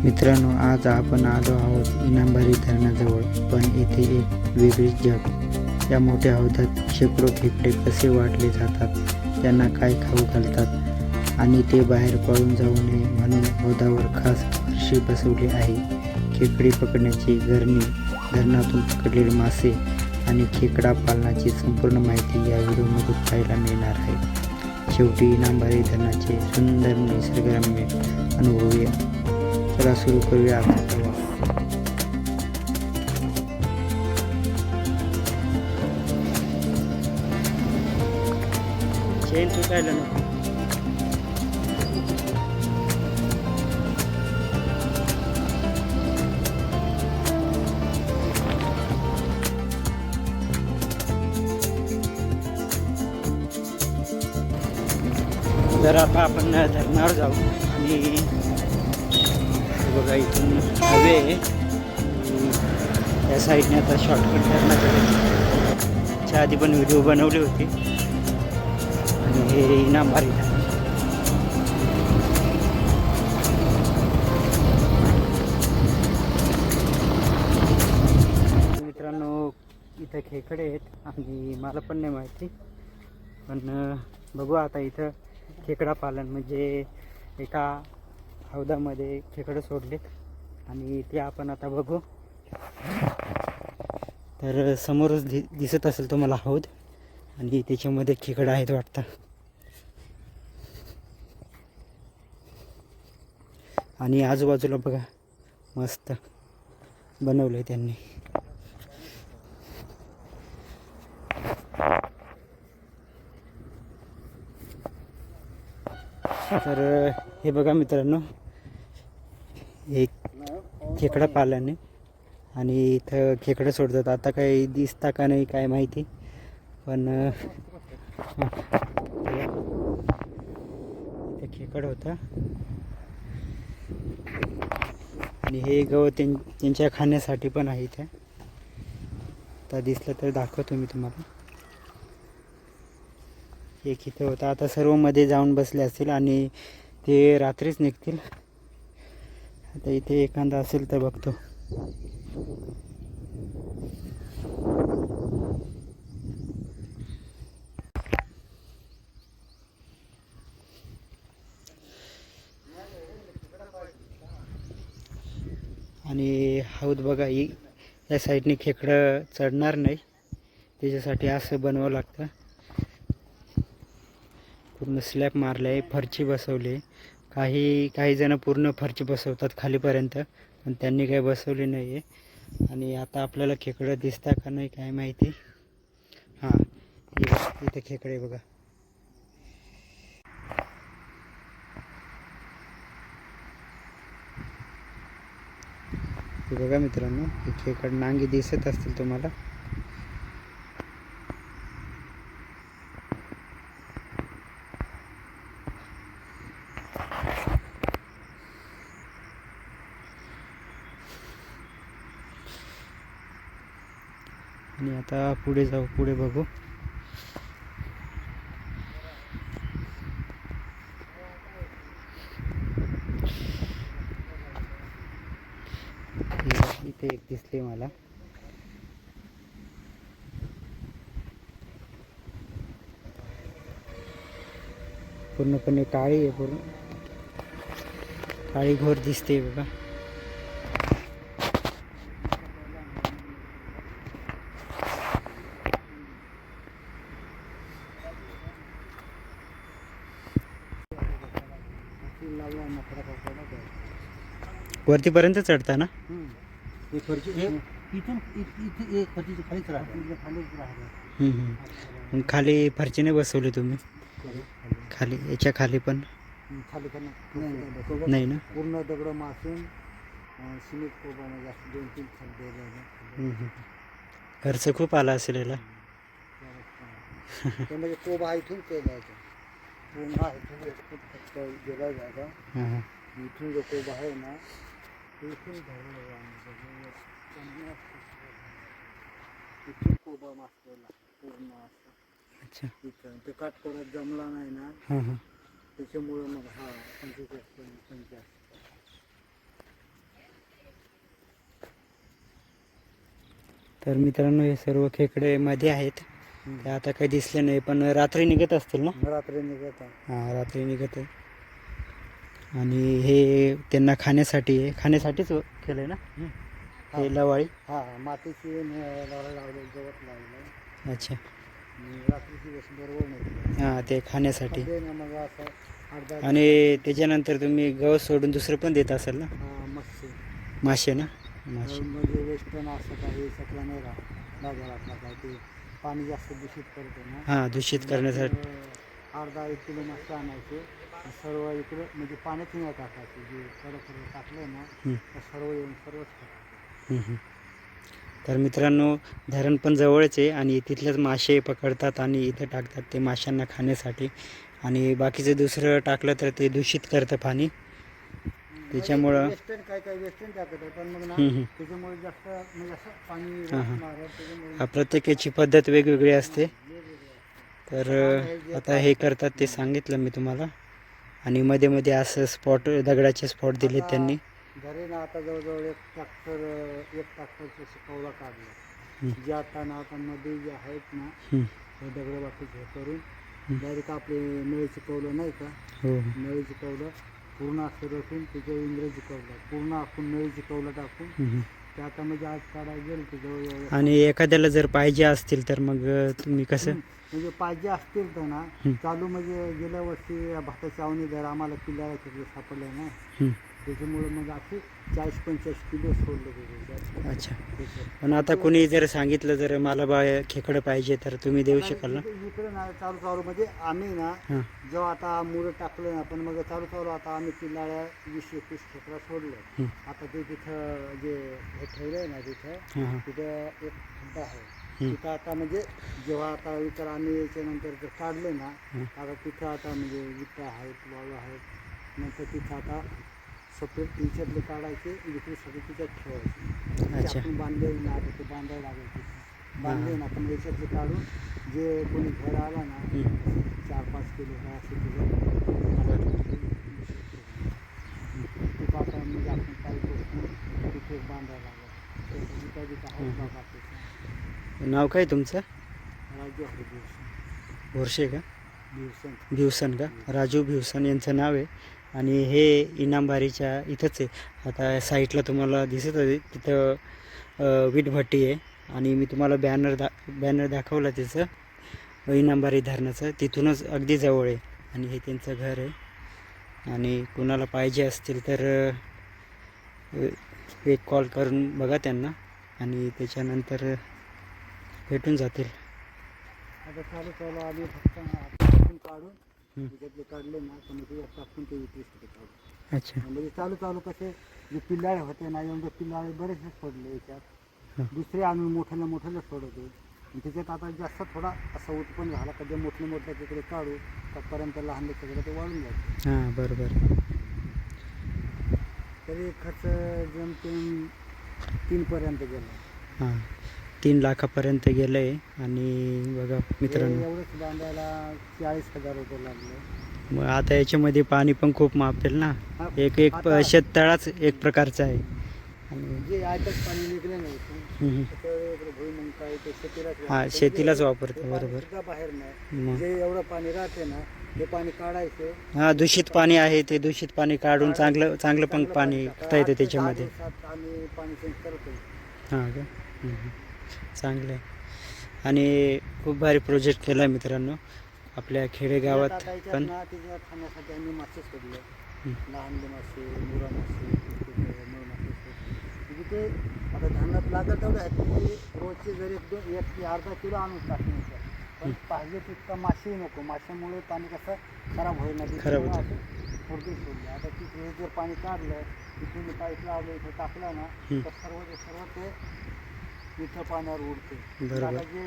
मित्रांनो, आज आपण आलो आहोत इनामबारी धरणाजवळ, पण येथे एक वेगळीच जग. या मोठ्या हौदात शेकडो खेकडे कसे वाढले जातात, त्यांना काय खाऊ घालतात आणि ते बाहेर पळून जाऊ नये म्हणून हौदावर खास फरशी बसवली आहे. खेकडे पकडण्याची गरणी, धरणातून पकडलेले मासे आणि खेकडा पालनाची संपूर्ण माहिती या व्हिडिओमध्ये पाहायला मिळणार आहे. शेवटी इनामबारी धरणाचे सुंदर निसर्गरम्य अनुभवूया. चला सुरू करूया आजचा प्रवास. चेन तुटायला नको. तर आता आपण धरणावर जाऊ आणि बघा इथून हवे आहे. त्या साईडने आता शॉर्टकट धरणाकडे च्या आधी पण व्हिडिओ बनवले होते आणि हे इनामबारी धरण. मित्रांनो, इथं खेकडे आहेत आणि मला पण नाही माहिती, पण बघू आता इथं खेकडा पालन म्हणजे एका हौदामध्ये खेकडे सोडलेत आणि ते आपण आता बघू. तर समोरच दिसत असेल तुम्हाला हौद आणि त्याच्यामध्ये खेकडे आहेत वाटतं. आणि आजूबाजूला बघा मस्त बनवलंय त्यांनी. तर हे बघा मित्रांनो, एक खेकडा पालन आहे आणि इथं खेकडं सोडतात. आता काही दिसता का नाही काय माहिती, पण इथं खेकड होता आणि हे गवत त्यांच्या खाण्यासाठी पण आहे. इथे आता दिसलं तर दाखवतो मी तुम्हाला. एक इथं होता, आता सर्व मध्ये जाऊन बसले असतील आणि ते रात्रीच निघतील. आता इथे एखादा असेल तर बघतो. आणि हौद बघा, या साईडने खेकडं चढणार नाही, त्याच्यासाठी असं बनवावं लागतं. पूर्ण स्लॅब मारले आहे, फरची बसवली. काही जण पूर्ण फरची बसवतात खालीपर्यंत, पण त्यांनी काही बसवली नाही आहे. आणि आता आपल्याला खेकडं दिसता का नाही काय माहिती. हां, इथे खेकडे बघा. हे बघा मित्रांनो, हे खेकड नांगी दिसत असतील तुम्हाला. आणि आता पुढे जाऊ, पुढे बघू. इथे एक दिसले मला. पूर्णपणे काळी आहे, पूर्ण काळी घोर दिसते बघा. वरतीपर्यंत चढता ना? मग खाली फरचीने बसवले तुम्ही? खाली याच्या खाली पण नाही ना? पूर्ण दगड मासून सिमेंट कोबा म्हणजे 2-3 खड्डे. खर्च खूप आला असेल याला. म्हणजे कोबा इथून ते जायचं, पूर्ण इथून गेला जायचा. इथून जो कोबा आहे ना, इथून इथून कोबा मासलेला पूर्ण असं. अच्छा, इथं ते काट करत जमला नाही ना, त्याच्यामुळे मग हा 45. तर मित्रांनो हे सर्व खेकडे मध्ये आहेत, ते आता काही दिसले नाही, पण रात्री निघत असतील ना? रात्री निघत हां, रात्री निघत आहे. आणि हे त्यांना खाण्यासाठी आहे, खाण्यासाठीच केलं आहे ना हे लवाळी? हा मातीची लावले गवत लावलं. अच्छा. रात्रीची वेळेस बरोबर नाही हां, ते खाण्यासाठी. मग असं अर्धा आणि त्याच्यानंतर तुम्ही गवत सोडून दुसरं पण देत असाल ना? मच्छी मासे ना? मासे. म्हणजे वेस्टर्न असं काही शकला नाही राहत बाजारातला काय ते पाणी जास्त दूषित करते ना. हां, दूषित करण्यासाठी. अर्धा 1 किलो मच्छी आणायचे, सर्व इकडे म्हणजे पाण्यात नाही टाकायचे, जे खरं टाकलं ना तर सर्व येऊन सर्वच खातात. तर मित्रांनो, धरण पण जवळच आहे आणि तिथलेच मासे पकडतात आणि इथं टाकतात ते माशांना खाण्यासाठी. आणि बाकीचं दुसरं टाकलं तर ते दूषित करतं पाणी, त्याच्यामुळं. वेस्टर्न काय वेस्टर्न टाकत पण मग ना त्याच्यामुळे जास्त म्हणजे असं पाणी त्याच्यामुळे प्रत्येकाची पद्धत वेगवेगळी असते. तर आता हे करतात ते सांगितलं मी तुम्हाला. आणि मध्ये मध्ये असं स्पॉट, दगडाचे स्पॉट दिले त्यांनी. घरी ना आता जवळजवळ एक ट्रॅक्टरचं शिकवला काढलं, जे आता ना आता नदी जे आहेत ना दगड बाकीचे हे करून डायरेक्ट आपले नळी चिकवलं नाही का, नळी चिकवलं पूर्ण असं रचून त्याच्यावर इंग्रजी चिकवलं पूर्ण आपण नळी चिकवलं टाकून ते आता म्हणजे आज काढायला गेलं ते जवळ. आणि एखाद्याला जर पाहिजे असतील तर मग तुम्ही कसं म्हणजे पाहिजे असतील तर ना चालू म्हणजे गेल्या वर्षी भाताच्या अवनी जर आम्हाला किल्ल्याला खेकडे सापडले ना, त्याच्यामुळे मग असे 40-45 किलो सोडले गेले. अच्छा. पण आता कोणी जर सांगितलं जर मला खेकडं पाहिजे तर तुम्ही देऊ शकाल ना? इकडे ना चालू म्हणजे आम्ही ना जेव्हा आता मुलं टाकलं ना, पण मग चालू आता आम्ही किल्ल्याला 20-21 खेकडा सोडलं. आता ते तिथं जे हे ठेवलंय ना तिथं एक खड्डा आहे तिथं आता म्हणजे जेव्हा आता विचार आम्ही याच्यानंतर जर काढले ना आता तिथं आता म्हणजे विटा आहेत, वाळू आहेत, नंतर तिथं आता सफेद टीशर्टले काढायचे विक्रीसाठी तिच्यात ठेवायचे. आपण बांधले ना आता ते बांधायला लागेल तिथं बांधले ना आपण याच्यातले काढून जे कोणी घर आला ना 4-5 किलो काय असे तिथं आता म्हणजे आपण काही गोष्टी तिथे बांधायला लागेल. जिथं जिथं आहेत बाबा त्याचं नाव काय तुमचं? राजू आहे भिवसन. बोरशे का? भिवसन का? राजू भिवसन यांचं नाव आहे. आणि हे इनामबारीच्या इथंच आहे. आता साईटला तुम्हाला दिसत आहे तिथं वीटभट्टी आहे. आणि मी तुम्हाला बॅनर दाखवला त्याचं इनामबारी धरणाचं, तिथूनच अगदी जवळ आहे. आणि हे त्यांचं घर आहे. आणि कुणाला पाहिजे असतील तर एक कॉल करून बघा त्यांना आणि त्याच्यानंतर भेटून जातील. आता चालू आम्ही फक्त काढून त्याच्यातले काढले ना तर मग ते टाकून ते विक्रीसाठी काढू. अच्छा. म्हणजे चालू कसे जे पिल्लाळे होते ना एवढे पिल्लाळे बरेचसे सोडले याच्यात, दुसरे आणून मोठ्याला सोडवतो. आणि त्याच्यात आता जास्त थोडा असा उत्पन्न झाला का जे मोठ्या तिकडे काढू त्यापर्यंत लहान तिकडे ते वाढून जाते. हां, बरोबर. तरी खर्च जमतेन 3पर्यंत गेला. हां, 3 लाखापर्यंत गेलं आहे. आणि बघा मित्रांनो, एवढंच बांधायला 40,000 रुपये लागले. मग आता याच्यामध्ये पाणी पण खूप मापेल ना, एक शेततळाच एक प्रकारचा आहे. आणि जे आयतच पाणी निघले नाही हां, शेतीलाच वापरतो. बरोबर. बाहेर नाही जे एवढं पाणी राहते ना ते पाणी काढायचे. हां, दूषित पाणी आहे ते दूषित पाणी काढून चांगलं पण पाणी पिता येतं त्याच्यामध्ये. आम्ही पाणी चेंज करतो. हां का? चांगलं आहे. आणि खूप भारी प्रोजेक्ट केला आहे मित्रांनो आपल्या खेडेगावात पण. त्याच्यात खाण्यासाठी आम्ही मासे सोडले, लहान मासे, मुरा मासे, मळ मासे म्हणजे ते आता धान्यात लागत तेवढे आहेत की रोजचे जरी 1-अर्धा किलो आणून टाकण्याचं, पण पाहिजे तितका मासेही नको. माशामुळे पाणी कसं खराब होईल, खराब होतं. सोडले. आता तिथे जर पाणी काढलं तिथून पाईप लावलं इथं टाकलं ना तर सर्व ते इथं पाण्यावर उडते. आता जे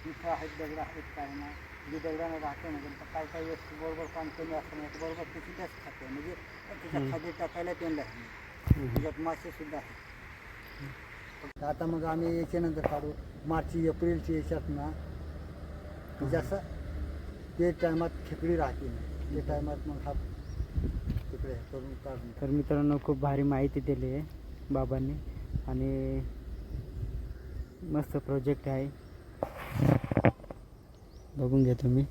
इथं आहेत दगड आहेत काय ना जे दगडानं राहते ना तर काही वेळेस बरोबर पाणी कमी असतं तर बरोबर तिथे त्याच खाते. म्हणजे त्याच्या खाली टाकायला त्यांना त्याच्यात मासे सुद्धा आहेत. आता मग आम्ही याच्यानंतर काढू मार्च-एप्रिलच्या याच्यात ना म्हणजे असं ते टायमात खेकडी राहते ना ते टायमात मग हा तिकडे करून काढून. तर मित्रांनो खूप भारी माहिती दिली आहे बाबांनी. आणि मस्त प्रोजेक्ट आहे, बघून घ्या तुम्ही.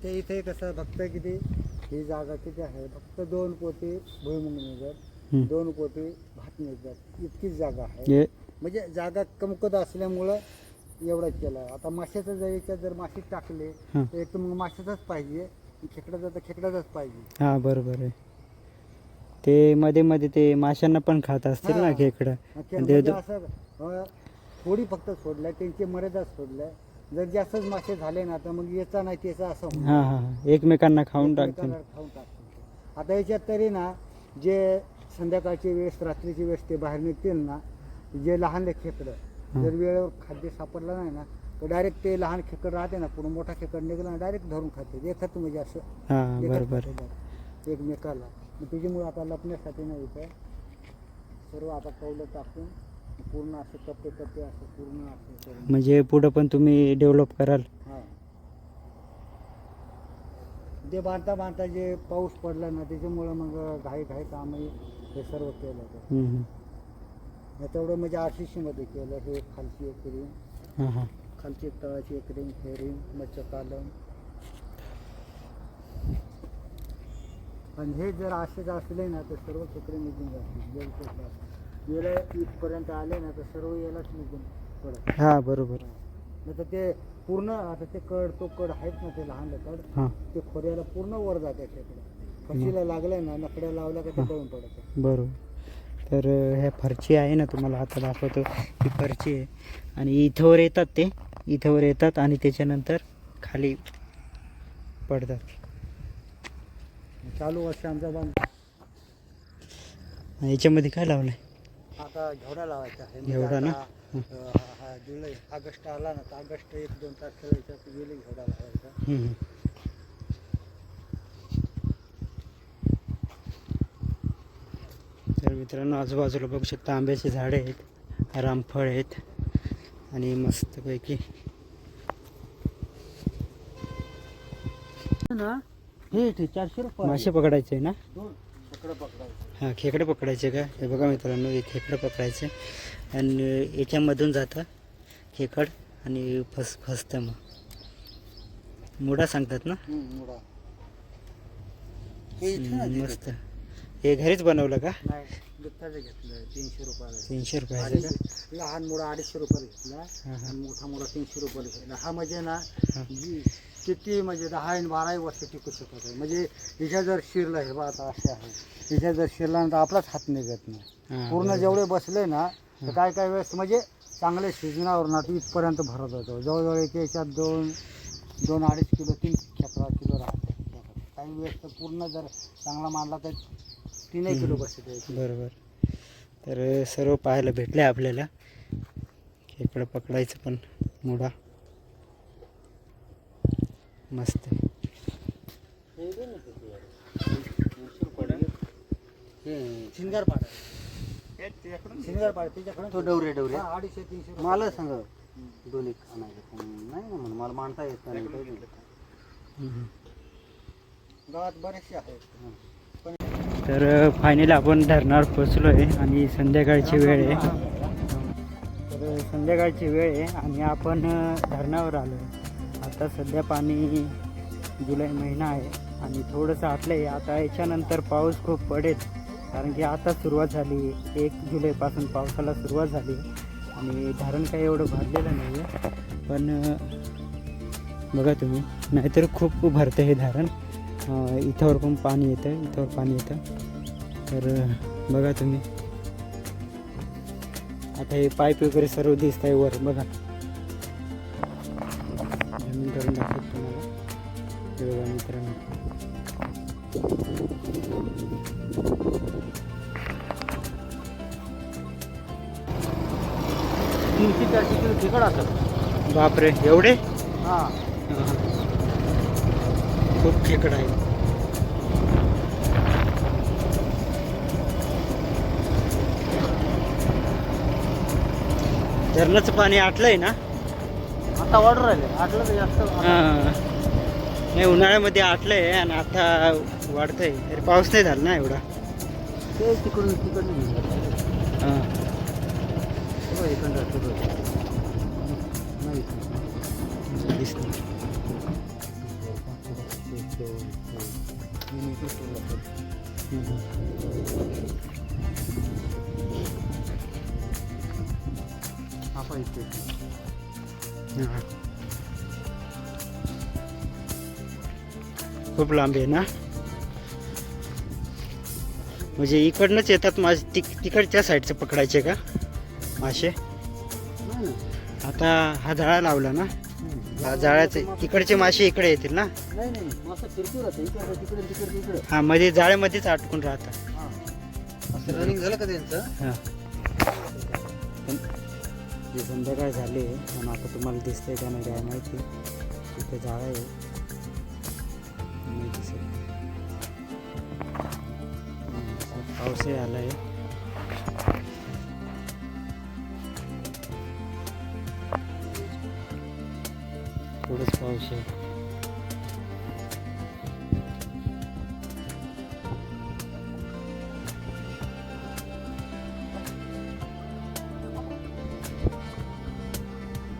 ते इथे कसं फक्त किती ही जागा किती आहे, फक्त 2 पोते भुईमुग निघत, 2 पोते भात निघत, इतकीच जागा आहे. म्हणजे जागा कमकुवत असल्यामुळं एवढं केलं. आता माशाचं जर याच्यात जर मासे टाकले तर एक तर मग माशाचाच पाहिजे, खेकडाचा तर खेकडाचाच पाहिजे. हां बरोबर आहे. ते मध्ये मध्ये ते माशांना पण खात असतील ना खेकडा. म्हणजे असं थोडी फक्त सोडलंय, त्यांची मर्यादा सोडलंय. जर जास्तच मासे झाले ना तर मग याचा नाही त्याचा असं होणार. हां हां एकमेकांना खाऊन टाकतील. खाऊन टाकतील. आता याच्यात तरी ना जे संध्याकाळची वेळेस रात्रीची वेळेस ते बाहेर निघतील ना, जे लहान खेकडं जर वेळेवर खाद्य सापडलं नाही ना तर डायरेक्ट ते लहान खेकड राहते ना, पूर्ण मोठा खेकड निघाला ना डायरेक्ट धरून खाते, येतात म्हणजे असं. हां बरोबर एकमेकाला. त्याच्यामुळे आता लपण्यासाठी नाही इथं सर्व आता कौलं टाकून पूर्ण असे कप्पे कप्पे असं पूर्ण असं करून. म्हणजे पुढं पण तुम्ही डेव्हलप कराल. हां ते बांधता बांधता जे पाऊस पडला ना त्याच्यामुळं मग घाई आम्ही हे सर्व केलं होतं. तेवढं म्हणजे RCC मध्ये केलं. हे खालची एक रिंग, खालची एक तळाची एक रिंग, हे रिंग मच्छर कालम. आणि हे जर असेच असले ना तर सर्व खेकडे निघून जातील. याला इथपर्यंत आले ना तर सर्व यालाच निघून पडत. हां बरोबर. नाही तर ते पूर्ण आता ते तो कड आहेत ना ते लहान कड, ते खोऱ्याला पूर्ण वर जाते खेकडे. फशीला लागलंय ना, नकड्या लावल्या का ते पळून पडत. बरोबर. तर ह्या फरची आहे ना, तुम्हाला आता दाखवतो ही फरची आहे. आणि इथंवर येतात, ते इथंवर येतात आणि त्याच्यानंतर खाली पडतात. चालू वर्ष आमचा बांध. याच्यामध्ये काय लावलंय? आता घेवडा लावायचा आहे. घेवडा ना? जुलै ऑगस्ट आला ना तर ऑगस्ट 1-2 तारखेला याच्यात गेले घेवडा लावायचा. तर मित्रांनो आजूबाजूला बघू शकता आंब्याची झाडे आहेत, रामफळ आहेत आणि मस्तपैकी ना हे 400 रुपये मासे पकडायचे ना. खेकडं पकडायचं. हां खेकडे पकडायचे का? हे बघा मित्रांनो, हे खेकडं पकडायचे आणि याच्यामधून जातं खेकड आणि फसतं. मग मुडा सांगतात ना. मुडा हे इथे मस्त. हे घरीच बनवलं का? नाही दुधाचं घेतलं 300 रुपयाला. 300 रुपयाचं का? लहान मुडा 250 रुपयाला घेतला आणि मोठा मुडा 300 रुपयाला घेतला. हा म्हणजे ना किती म्हणजे 10-12 वर्ष टिकू शकत आहे. म्हणजे हिच्या जर शिरलं, हे बघा आता असे आहे, हिच्या जर शिरला ना तर आपलाच हात निघत नाही. पूर्ण जेवढे बसले ना तर काय वेळेस म्हणजे चांगले शिजण्यावर ना इथपर्यंत भरत होतो. जवळजवळ याच्यात 2-2.5 किलो 3 किलो राहते. काही वेळेस तर पूर्ण जर चांगला मांडला तर 3 किलो बसते. बरोबर. तर सर्व पाहायला भेटले आपल्याला. खेकडं पकडायचं पण मुडा मस्त. शिंगारपाडा त्याच्याकडे तो डवरे 250-300 मला सांग दोन्ही आणायचं नाही ना, म्हणून मला मांडता येत नाही. गावात बरेचसे आहेत. तर फायनली आपण धरणावर पोचलो आहे आणि संध्याकाळची वेळ आहे. तर संध्याकाळची वेळ आहे आणि आपण धरणावर आलो आहे. आता सध्या पाणी जुलै महिना आहे आणि थोडंसं आटलं आहे. आता याच्यानंतर पाऊस खूप पडेल, कारण की आता सुरुवात झाली. 1 जुलैपासून पावसाला सुरुवात झाली आणि धरण काही एवढं भरलेलं नाही आहे. पण बघा तुम्ही, नाहीतर खूप भरतं हे धरण. इथंवर पण पाणी येतं, इथंवर पाणी येतं. तर बघा तुम्ही, आता हे पाईप वगैरे सर्व दिसत आहे वर. बघा जमीन करून दाखवतो तुम्हाला. हे बघा मित्रांनो, तिकड असत. बापरे एवढे. हां खूप खेकड आहे. धरणाचं पाणी आटलंय ना आता वाढून राहिले. आटलं तर जास्त. हां नाही, उन्हाळ्यामध्ये आटलंय आणि आता वाढतंय. अरे पाऊस नाही झाला ना एवढा. ते तिकडून हां हो इकडं राहतो नाही दिसलं. हा पाहिजे हां. खूप लांब आहे ना. म्हणजे इकडनंच येतात माझे तिकडच्या साईडचे पकडायचे का मासे. नाही ना आता हा जाळा लावला ना, हा जाळ्याचे तिकडचे मासे इकडे येतील ना. नाही नाही मासा फिरतो राहतो इकडे तिकडे तिकडे तिकडे हा मध्ये जाळ्यामध्येच अटकून राहतात. हां असं रनिंग झालं का त्यांचं हां. जे संध्याकाळ झाले पण आता तुम्हाला दिसतंय का नाही काय माहिती. तिथे जाळं आहे नाही दिसत. पावसाळी आला आहे. थोडंच पाऊस आहे.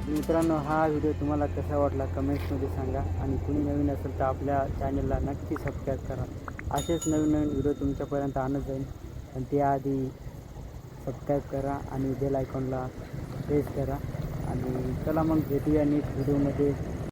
मित्रांनो हा व्हिडिओ तुम्हाला कसा वाटला कमेंट्समध्ये सांगा आणि कुणी नवीन असेल तर आपल्या चॅनलला नक्की सबस्क्राईब करा. असेच नवीन नवीन व्हिडिओ तुमच्यापर्यंत आणत जाईल. पण त्याआधी सबस्क्राईब करा आणि बेल आयकॉनला प्रेस करा. आणि चला मग भेटूया नेक्स्ट व्हिडिओमध्ये.